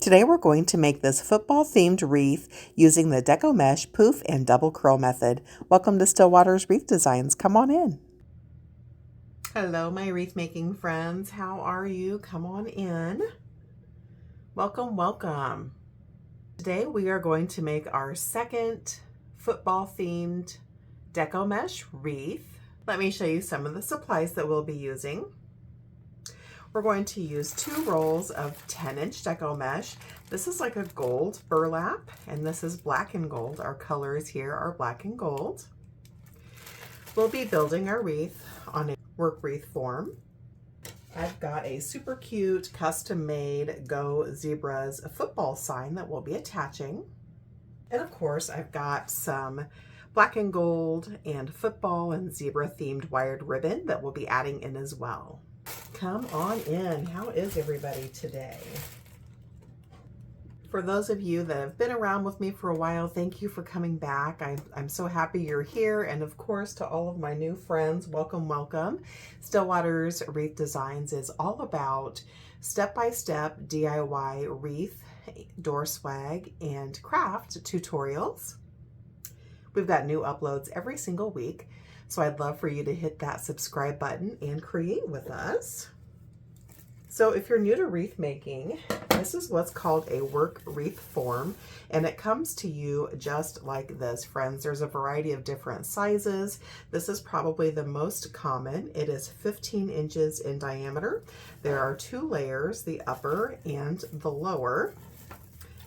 Today we're going to make this football themed wreath using the DECO mesh, poof, and double curl method. Welcome to Stillwater's Wreath Designs. Come on in. Hello my wreath making friends. How are you? Come on in. Welcome, welcome. Today we are going to make our second football themed DECO mesh wreath. Let me show you some of the supplies that we'll be using. We're going to use 2 rolls of 10-inch DECO mesh. This is like a gold burlap, and this is black and gold. Our colors here are black and gold. We'll be building our wreath on a work wreath form. I've got a super cute custom-made Go Zebras football sign that we'll be attaching. And of course, I've got some black and gold and football and zebra themed wired ribbon that we'll be adding in as well. Come on in. How is everybody today? For those of you that have been around with me for a while, thank you for coming back. I'm so happy you're here. And of course, to all of my new friends, welcome, welcome. Stillwater's Wreath Designs is all about step-by-step DIY wreath, door swag, and craft tutorials. We've got new uploads every single week. So I'd love for you to hit that subscribe button and create with us. So if you're new to wreath making, this is what's called a work wreath form, and it comes to you just like this, friends. There's a variety of different sizes. This is probably the most common. It is 15 inches in diameter. There are 2 layers, the upper and the lower.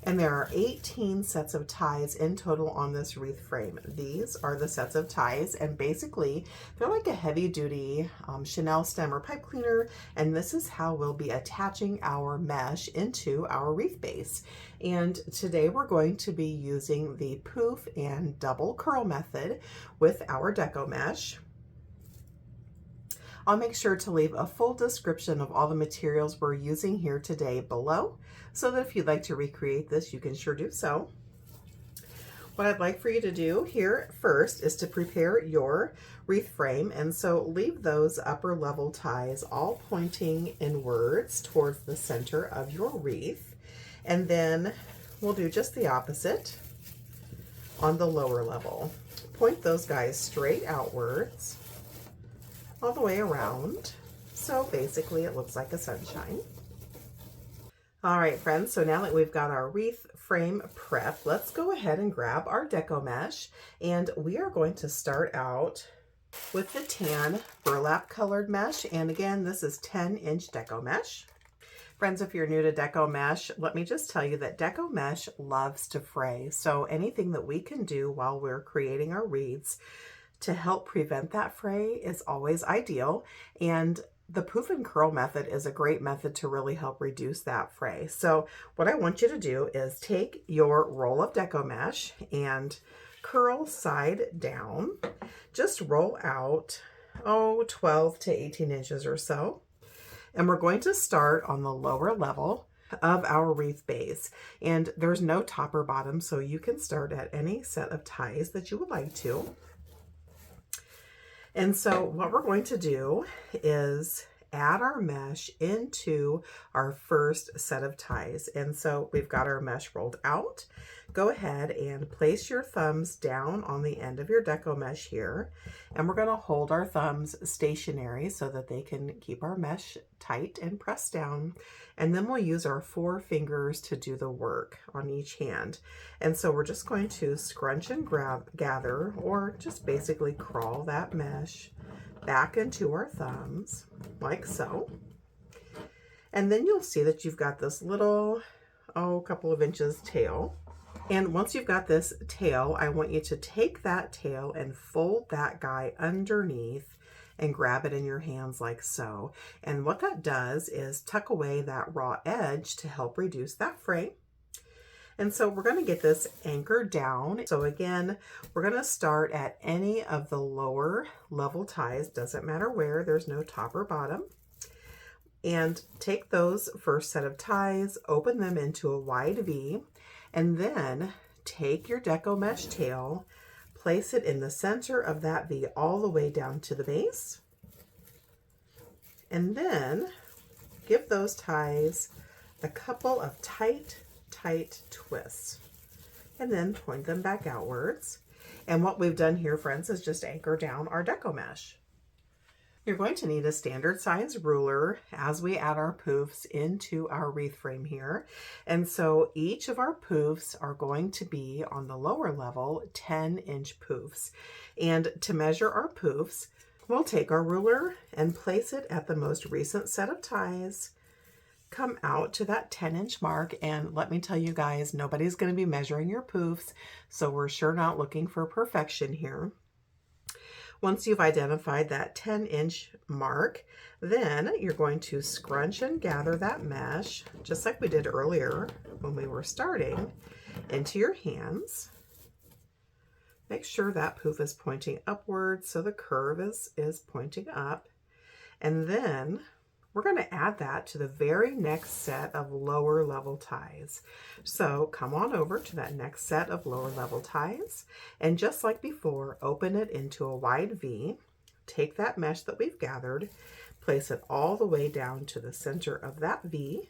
And there are 18 sets of ties in total on this wreath frame. These are the sets of ties, and basically they're like a heavy duty Chanel stem or pipe cleaner. And this is how we'll be attaching our mesh into our wreath base. And today we're going to be using the poof and double curl method with our DECO mesh. I'll make sure to leave a full description of all the materials we're using here today below, so that if you'd like to recreate this, you can sure do so. What I'd like for you to do here first is to prepare your wreath frame, and so leave those upper level ties all pointing inwards towards the center of your wreath, and then we'll do just the opposite on the lower level. Point those guys straight outwards all the way around. So basically it looks like a sunshine. All right, friends, so now that we've got our wreath frame prep, let's go ahead and grab our DECO mesh, and we are going to start out with the tan burlap colored mesh. And again, this is 10-inch DECO mesh. Friends, if you're new to DECO mesh, let me just tell you that DECO mesh loves to fray. So anything that we can do while we're creating our wreaths to help prevent that fray is always ideal. And the poof and curl method is a great method to really help reduce that fray. So what I want you to do is take your roll of DECO mesh and curl side down. Just roll out, 12 to 18 inches or so. And we're going to start on the lower level of our wreath base. And there's no top or bottom, so you can start at any set of ties that you would like to. And so what we're going to do is add our mesh into our first set of ties. And so we've got our mesh rolled out. Go ahead and place your thumbs down on the end of your DECO mesh here. And we're going to hold our thumbs stationary so that they can keep our mesh tight and pressed down. And then we'll use our 4 fingers to do the work on each hand. And so we're just going to scrunch and gather, or just basically crawl that mesh back into our thumbs like so. And then you'll see that you've got this little, couple of inches tail. And once you've got this tail, I want you to take that tail and fold that guy underneath and grab it in your hands like so. And what that does is tuck away that raw edge to help reduce that fray. And so we're going to get this anchored down. So again, we're going to start at any of the lower level ties, doesn't matter where, there's no top or bottom. And take those first set of ties, open them into a wide V, and then take your DECO mesh tail, place it in the center of that V all the way down to the base. And then give those ties a couple of tight tight twists, and then point them back outwards. And what we've done here, friends, is just anchor down our deco mesh. You're going to need a standard size ruler as we add our poofs into our wreath frame here. And so each of our poofs are going to be on the lower level 10-inch poofs. And to measure our poofs, we'll take our ruler and place it at the most recent set of ties, come out to that 10-inch mark, and let me tell you guys, nobody's going to be measuring your poofs, so we're sure not looking for perfection here. Once you've identified that 10-inch mark, then you're going to scrunch and gather that mesh, just like we did earlier when we were starting, into your hands. Make sure that poof is pointing upwards so the curve is pointing up. And then we're going to add that to the very next set of lower level ties. So come on over to that next set of lower level ties, and just like before, open it into a wide V. Take that mesh that we've gathered, place it all the way down to the center of that V,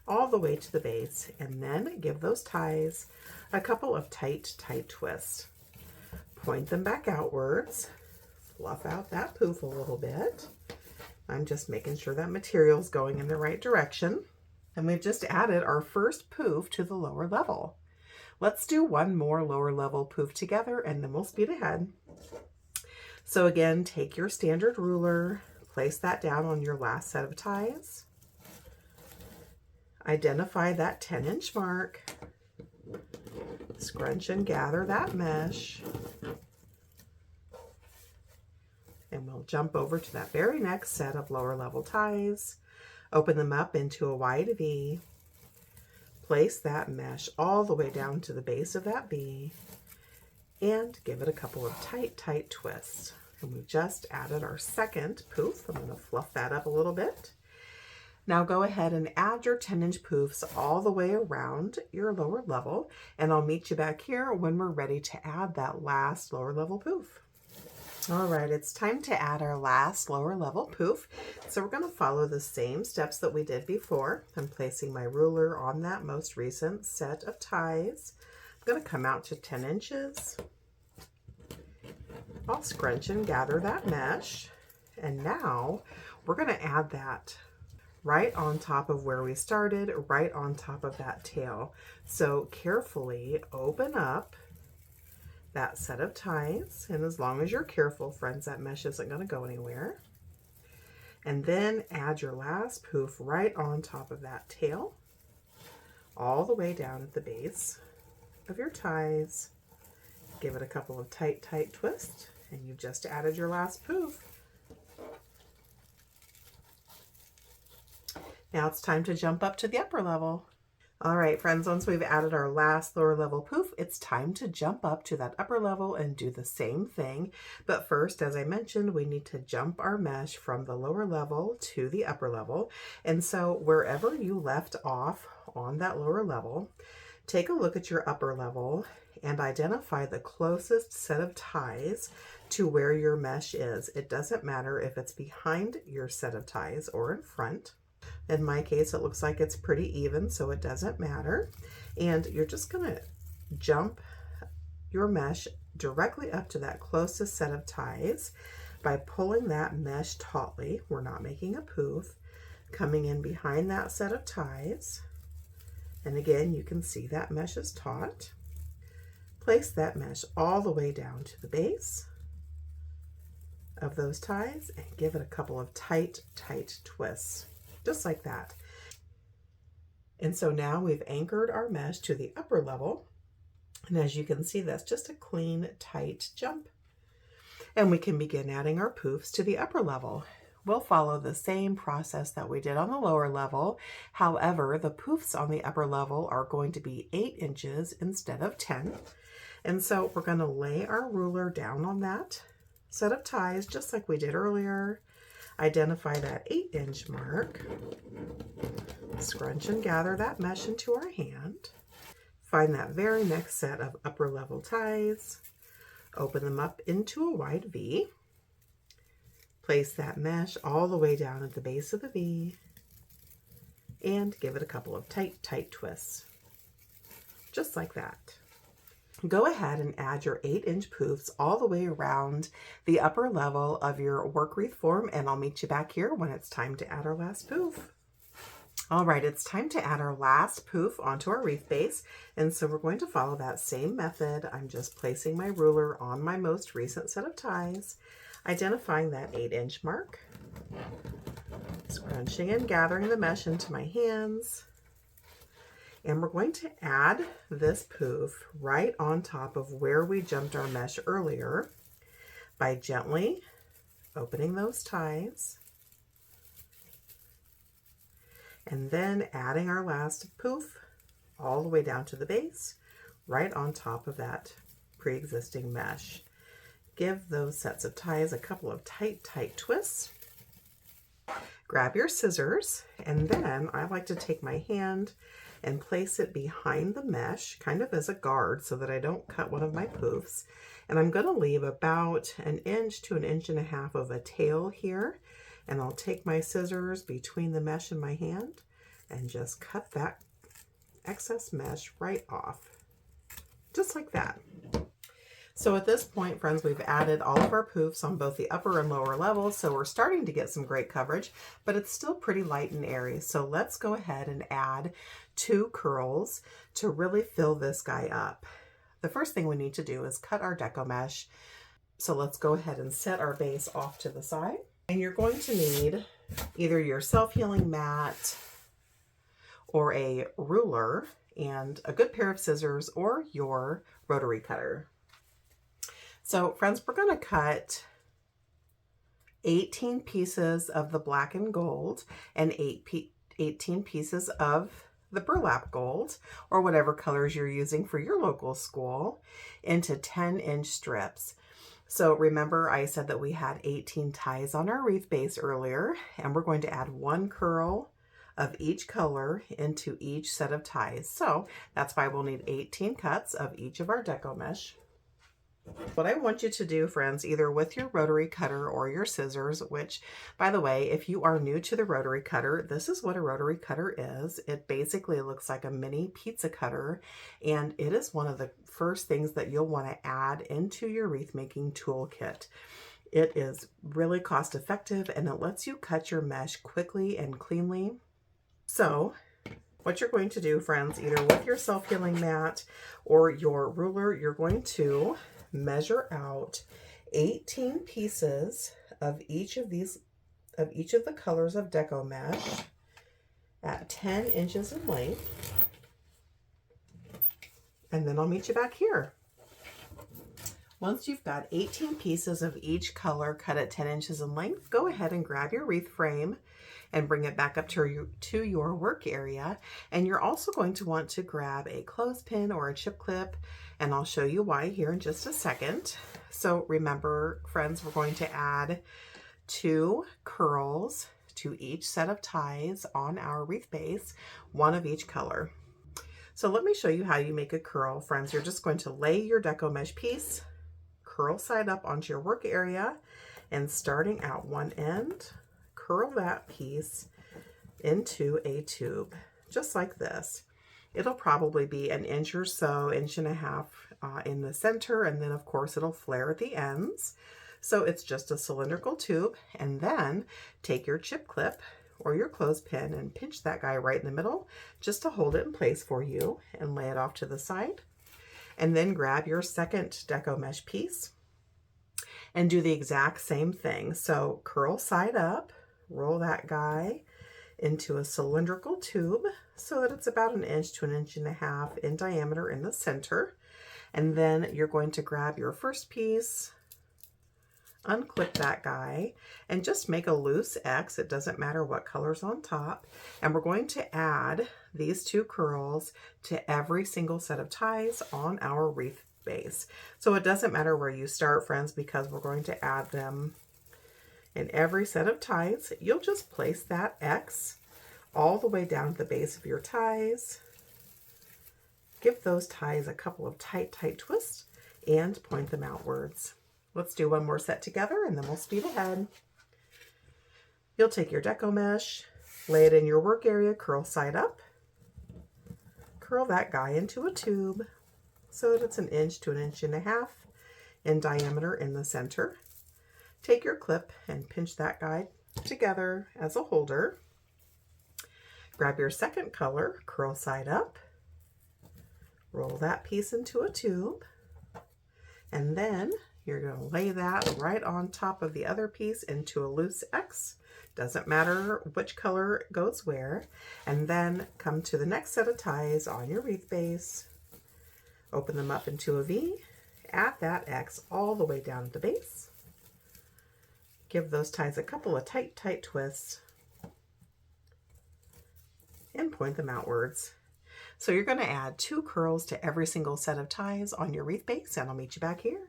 all the way to the base, and then give those ties a couple of tight twists. Point them back outwards, fluff out that poof a little bit. I'm just making sure that material's going in the right direction. And we've just added our first poof to the lower level. Let's do one more lower level poof together and then we'll speed ahead. So again, take your standard ruler, place that down on your last set of ties. Identify that 10-inch mark. Scrunch and gather that mesh. And we'll jump over to that very next set of lower level ties, open them up into a wide V, place that mesh all the way down to the base of that V, and give it a couple of tight twists. And we've just added our second poof. I'm going to fluff that up a little bit. Now go ahead and add your 10-inch poofs all the way around your lower level, and I'll meet you back here when we're ready to add that last lower level poof. All right, it's time to add our last lower level poof. So we're going to follow the same steps that we did before. I'm placing my ruler on that most recent set of ties. I'm going to come out to 10 inches. I'll scrunch and gather that mesh. And now we're going to add that right on top of where we started, right on top of that tail. So carefully open up that set of ties, and as long as you're careful, friends, that mesh isn't going to go anywhere. And then add your last poof right on top of that tail, all the way down at the base of your ties. Give it a couple of tight twists, and you've just added your last poof. Now it's time to jump up to the upper level. All right, friends, once we've added our last lower level poof, it's time to jump up to that upper level and do the same thing. But first, as I mentioned, we need to jump our mesh from the lower level to the upper level. And so wherever you left off on that lower level, take a look at your upper level and identify the closest set of ties to where your mesh is. It doesn't matter if it's behind your set of ties or in front. In my case, it looks like it's pretty even, so it doesn't matter. And you're just going to jump your mesh directly up to that closest set of ties by pulling that mesh tautly. We're not making a poof. Coming in behind that set of ties. And again, you can see that mesh is taut. Place that mesh all the way down to the base of those ties and give it a couple of tight twists. Just like that. And so now we've anchored our mesh to the upper level. And as you can see, that's just a clean, tight jump. And we can begin adding our poofs to the upper level. We'll follow the same process that we did on the lower level. However, the poofs on the upper level are going to be 8 inches instead of 10. And so we're going to lay our ruler down on that set of ties, just like we did earlier. Identify that 8-inch mark, scrunch and gather that mesh into our hand, find that very next set of upper level ties, open them up into a wide V, place that mesh all the way down at the base of the V, and give it a couple of tight twists. just like that. Go ahead and add your 8-inch poofs all the way around the upper level of your work wreath form, and I'll meet you back here when it's time to add our last poof. All right, it's time to add our last poof onto our wreath base, and so we're going to follow that same method. I'm just placing my ruler on my most recent set of ties, identifying that 8-inch mark, scrunching and gathering the mesh into my hands, and we're going to add this poof right on top of where we jumped our mesh earlier by gently opening those ties, and then adding our last poof all the way down to the base, right on top of that pre-existing mesh. Give those sets of ties a couple of tight twists. Grab your scissors, and then I like to take my hand and place it behind the mesh, kind of as a guard so that I don't cut one of my poofs. And I'm going to leave about 1 inch to 1.5 inches of a tail here. And I'll take my scissors between the mesh and my hand and just cut that excess mesh right off, just like that. So at this point, friends, we've added all of our poofs on both the upper and lower levels, so we're starting to get some great coverage, but it's still pretty light and airy. So let's go ahead and add 2 curls to really fill this guy up. The first thing we need to do is cut our deco mesh. So let's go ahead and set our base off to the side. And you're going to need either your self-healing mat or a ruler and a good pair of scissors or your rotary cutter. So friends, we're going to cut 18 pieces of the black and gold and 18 pieces of the burlap gold, or whatever colors you're using for your local school, into 10-inch strips. So remember, I said that we had 18 ties on our wreath base earlier, and we're going to add 1 curl of each color into each set of ties. So that's why we'll need 18 cuts of each of our deco mesh. What I want you to do, friends, either with your rotary cutter or your scissors, which, by the way, if you are new to the rotary cutter, this is what a rotary cutter is. It basically looks like a mini pizza cutter, and it is one of the first things that you'll want to add into your wreath making toolkit. It is really cost effective, and it lets you cut your mesh quickly and cleanly. So what you're going to do, friends, either with your self-healing mat or your ruler, you're going to measure out 18 pieces of each of the colors of deco mesh at 10 inches in length, and then I'll meet you back here. Once you've got 18 pieces of each color cut at 10 inches in length, go ahead and grab your wreath frame and bring it back up to your work area. And you're also going to want to grab a clothespin or a chip clip, and I'll show you why here in just a second. So remember, friends, we're going to add 2 curls to each set of ties on our wreath base, 1 of each color. So let me show you how you make a curl, friends. You're just going to lay your deco mesh piece curl side up onto your work area, and starting at one end, curl that piece into a tube, just like this. It'll probably be 1 inch or so, 1.5 inches in the center, and then of course it'll flare at the ends. So it's just a cylindrical tube, and then take your chip clip or your clothespin and pinch that guy right in the middle just to hold it in place for you, and lay it off to the side. And then grab your second deco mesh piece and do the exact same thing. So curl side up, roll that guy into a cylindrical tube so that it's about 1 inch to 1.5 inches in diameter in the center. And then you're going to grab your first piece, unclip that guy, and just make a loose X. It doesn't matter what color's on top. And we're going to add these 2 curls to every single set of ties on our wreath base. So it doesn't matter where you start, friends, because we're going to add them in every set of ties. You'll just place that X all the way down to the base of your ties. Give those ties a couple of tight twists and point them outwards. Let's do one more set together, and then we'll speed ahead. You'll take your deco mesh, lay it in your work area, curl side up, curl that guy into a tube so that it's 1 inch to 1.5 inches in diameter in the center. Take your clip and pinch that guy together as a holder. Grab your second color, curl side up, roll that piece into a tube, and then you're going to lay that right on top of the other piece into a loose X. Doesn't matter which color goes where. And then come to the next set of ties on your wreath base, open them up into a V, add that X all the way down at the base. Give those ties a couple of tight twists and point them outwards. So you're going to add 2 curls to every single set of ties on your wreath base, and I'll meet you back here.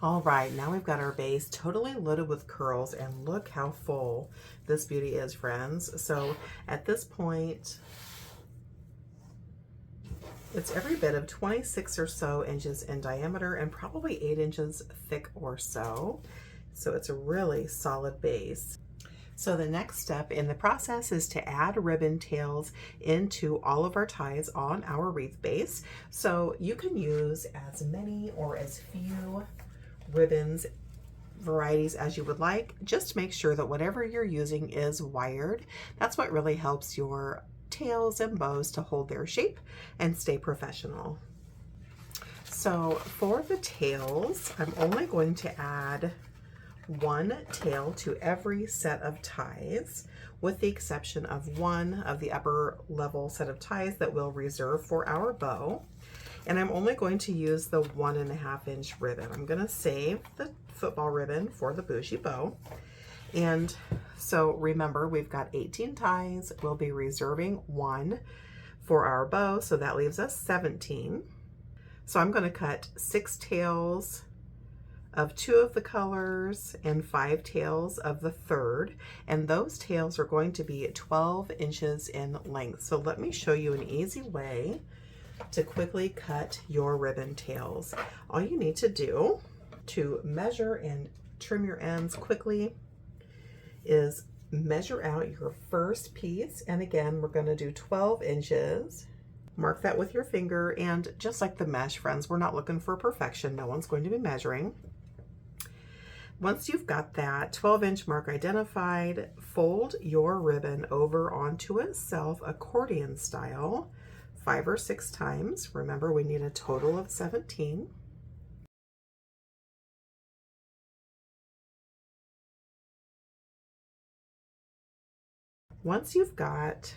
All right, now we've got our base totally loaded with curls, and look how full this beauty is, friends. So at this point, it's every bit of 26 or so inches in diameter and probably 8 inches thick or so. So it's a really solid base. So the next step in the process is to add ribbon tails into all of our ties on our wreath base. So you can use as many or as few ribbons varieties as you would like. Just make sure that whatever you're using is wired. That's what really helps your tails and bows to hold their shape and stay professional. So for the tails, I'm only going to add 1 tail to every set of ties, with the exception of one of the upper level set of ties that we'll reserve for our bow. And I'm only going to use the 1.5 inch ribbon. I'm going to save the football ribbon for the bougie bow. And so remember, we've got 18 ties. We'll be reserving 1 for our bow, so that leaves us 17. So I'm going to cut 6 tails of 2 of the colors and 5 tails of the third, and those tails are going to be 12 inches in length. So let me show you an easy way to quickly cut your ribbon tails. All you need to do to measure and trim your ends quickly is measure out your first piece, and again we're going to do 12 inches. Mark that with your finger, and just like the mesh, friends, we're not looking for perfection. No one's going to be measuring. Once you've got that 12-inch mark identified, fold your ribbon over onto itself accordion style 5 or 6 times. Remember, we need a total of 17. Once you've got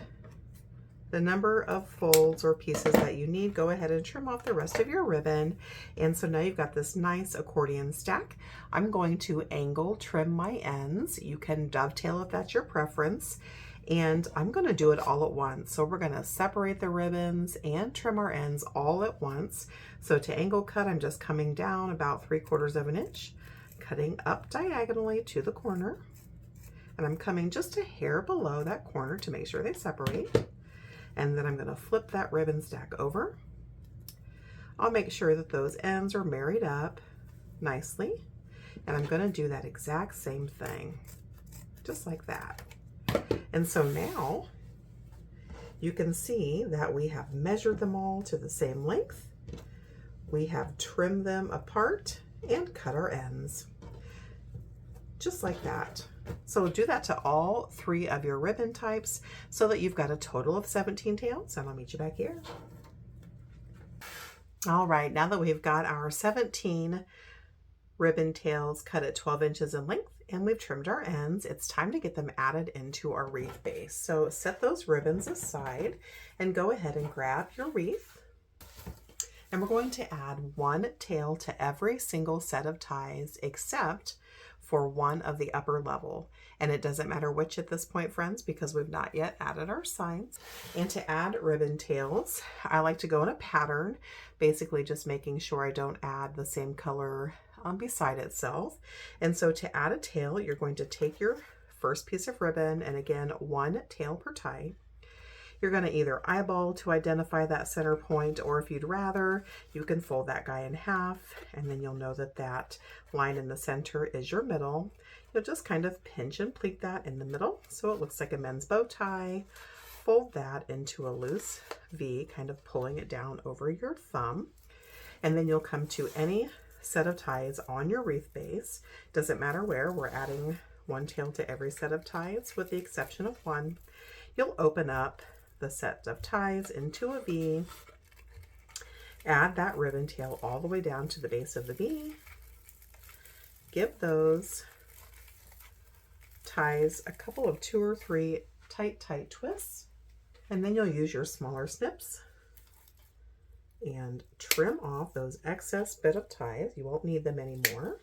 the number of folds or pieces that you need, go ahead and trim off the rest of your ribbon. And so now you've got this nice accordion stack. I'm going to angle trim my ends. You can dovetail if that's your preference. And I'm going to do it all at once. So we're going to separate the ribbons and trim our ends all at once. So to angle cut, I'm just coming down about 3/4 of an inch, cutting up diagonally to the corner. And I'm coming just a hair below that corner to make sure they separate. And then I'm going to flip that ribbon stack over. I'll make sure that those ends are married up nicely. And I'm going to do that exact same thing, just like that. And so now you can see that we have measured them all to the same length. We have trimmed them apart and cut our ends, just like that. So do that to all 3 of your ribbon types so that you've got a total of 17 tails, and I'll meet you back here. All right, now that we've got our 17 ribbon tails cut at 12 inches in length and we've trimmed our ends, it's time to get them added into our wreath base. So set those ribbons aside and go ahead and grab your wreath. And we're going to add 1 tail to every single set of ties except for one of the upper level. And it doesn't matter which at this point, friends, because we've not yet added our signs. And to add ribbon tails, I like to go in a pattern, basically just making sure I don't add the same color beside itself. And so to add a tail, you're going to take your first piece of ribbon, and again, 1 tail per tie. You're going to either eyeball to identify that center point, or if you'd rather, you can fold that guy in half, and then you'll know that that line in the center is your middle. You'll just kind of pinch and pleat that in the middle so it looks like a men's bow tie, fold that into a loose V, kind of pulling it down over your thumb. And then you'll come to any set of ties on your wreath base. Doesn't matter where, we're adding one tail to every set of ties with the exception of one. You'll open up the set of ties into a V, add that ribbon tail all the way down to the base of the V, give those ties a couple of 2 or 3 tight twists, and then you'll use your smaller snips and trim off those excess bit of ties. You won't need them anymore.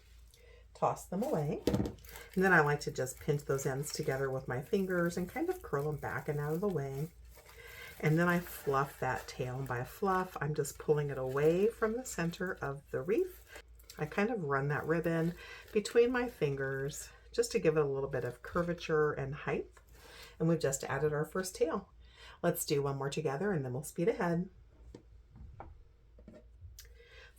Toss them away. And then I like to just pinch those ends together with my fingers and kind of curl them back and out of the way. And then I fluff that tail. And by fluff, I'm just pulling it away from the center of the wreath. I kind of run that ribbon between my fingers just to give it a little bit of curvature and height. And we've just added our first tail. Let's do one more together and then we'll speed ahead.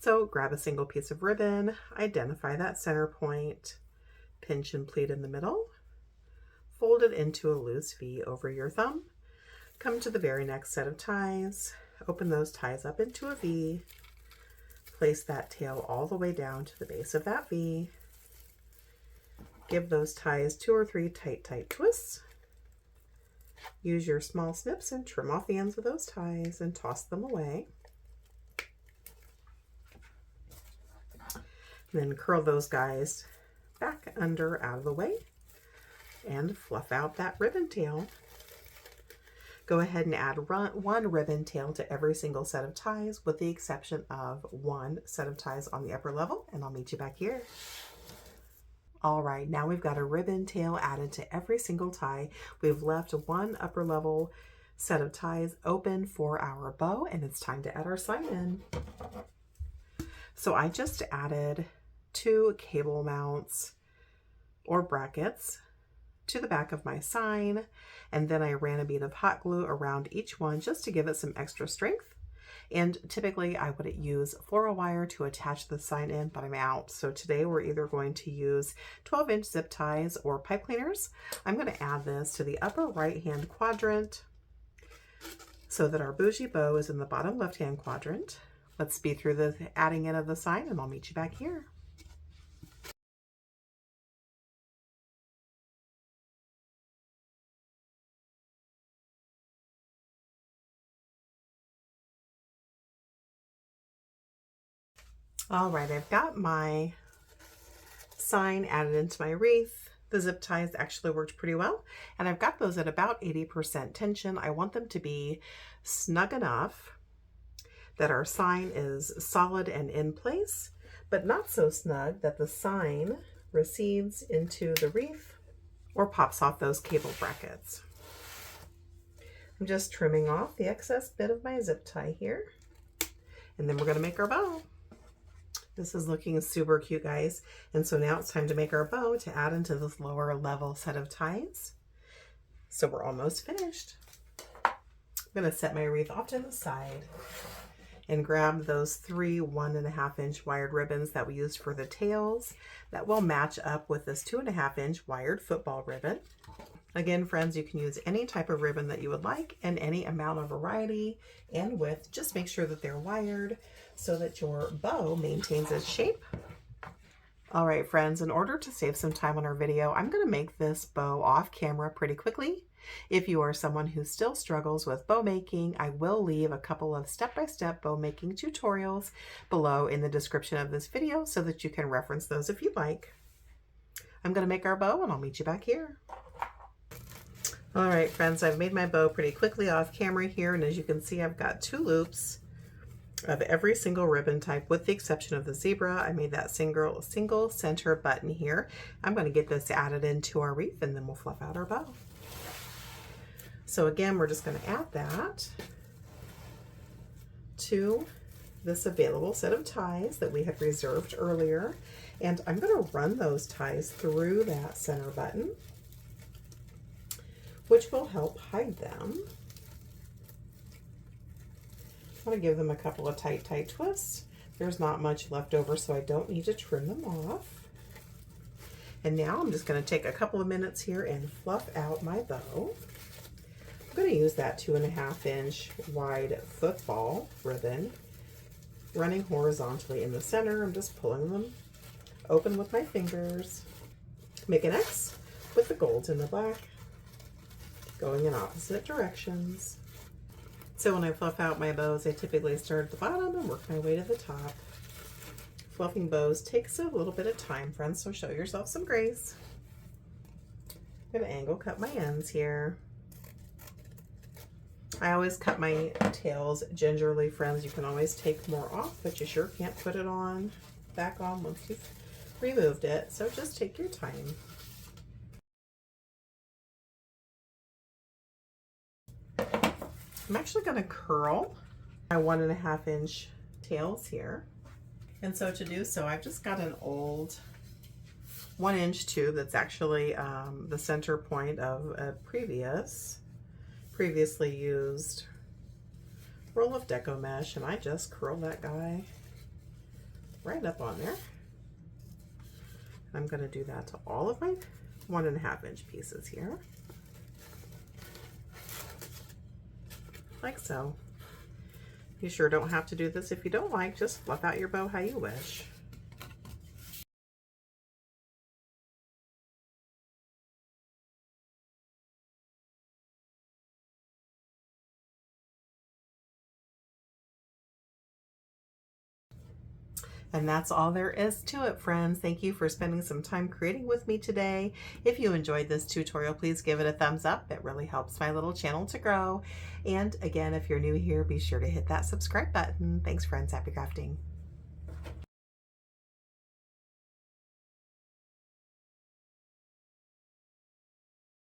So grab a single piece of ribbon, identify that center point, pinch and pleat in the middle, fold it into a loose V over your thumb, come to the very next set of ties, open those ties up into a V, place that tail all the way down to the base of that V, give those ties 2 or 3 tight twists, use your small snips and trim off the ends of those ties and toss them away. Then curl those guys back under out of the way and fluff out that ribbon tail. Go ahead and add one ribbon tail to every single set of ties with the exception of one set of ties on the upper level, and I'll meet you back here. All right, now we've got a ribbon tail added to every single tie. We've left one upper level set of ties open for our bow, and it's time to add our sign in. So I just added 2 cable mounts or brackets to the back of my sign, and then I ran a bead of hot glue around each one just to give it some extra strength. And typically I would use floral wire to attach the sign in, but I'm out. So today we're either going to use 12-inch zip ties or pipe cleaners. I'm going to add this to the upper right-hand quadrant so that our bougie bow is in the bottom left-hand quadrant. Let's speed through the adding in of the sign and I'll meet you back here. All right, I've got my sign added into my wreath. The zip ties actually worked pretty well, and I've got those at about 80% tension. I want them to be snug enough that our sign is solid and in place, but not so snug that the sign recedes into the wreath or pops off those cable brackets. I'm just trimming off the excess bit of my zip tie here, and then we're going to make our bow. This is looking super cute, guys. And so now it's time to make our bow to add into this lower level set of ties. So we're almost finished. I'm going to set my wreath off to the side and grab those 3 1.5-inch wired ribbons that we used for the tails that will match up with this 2.5-inch wired football ribbon. Again, friends, you can use any type of ribbon that you would like and any amount of variety and width. Just make sure that they're wired so that your bow maintains its shape. All right, friends, in order to save some time on our video, I'm going to make this bow off camera pretty quickly. If you are someone who still struggles with bow making, I will leave a couple of step-by-step bow making tutorials below in the description of this video so that you can reference those if you'd like. I'm going to make our bow and I'll meet you back here. All right, friends, I've made my bow pretty quickly off camera here, and as you can see, I've got 2 loops of every single ribbon type with the exception of the zebra. I made that single center button here. I'm going to get this added into our wreath and then we'll fluff out our bow. So again, we're just going to add that to this available set of ties that we had reserved earlier, and I'm going to run those ties through that center button, which will help hide them. I'm going to give them a couple of tight twists. There's not much left over, so I don't need to trim them off. And now I'm just going to take a couple of minutes here and fluff out my bow. I'm going to use that 2.5-inch wide football ribbon, running horizontally in the center. I'm just pulling them open with my fingers. Make an X with the gold and the black, going in opposite directions. So when I fluff out my bows, I typically start at the bottom and work my way to the top. Fluffing bows takes a little bit of time, friends, so show yourself some grace. I'm going to angle cut my ends here. I always cut my tails gingerly, friends. You can always take more off, but you sure can't put it on back on once you've removed it, so just take your time. I'm actually going to curl my 1.5-inch tails here. And so to do so, I've just got an old 1-inch tube that's actually the center point of a previously used roll of DECO mesh, and I just curl that guy right up on there. I'm going to do that to all of my 1.5-inch pieces here, like so. You sure don't have to do this if you don't like, just fluff out your bow how you wish. And that's all there is to it, friends. Thank you for spending some time creating with me today. If you enjoyed this tutorial, please give it a thumbs up. It really helps my little channel to grow. And again, if you're new here, be sure to hit that subscribe button. Thanks, friends. Happy crafting.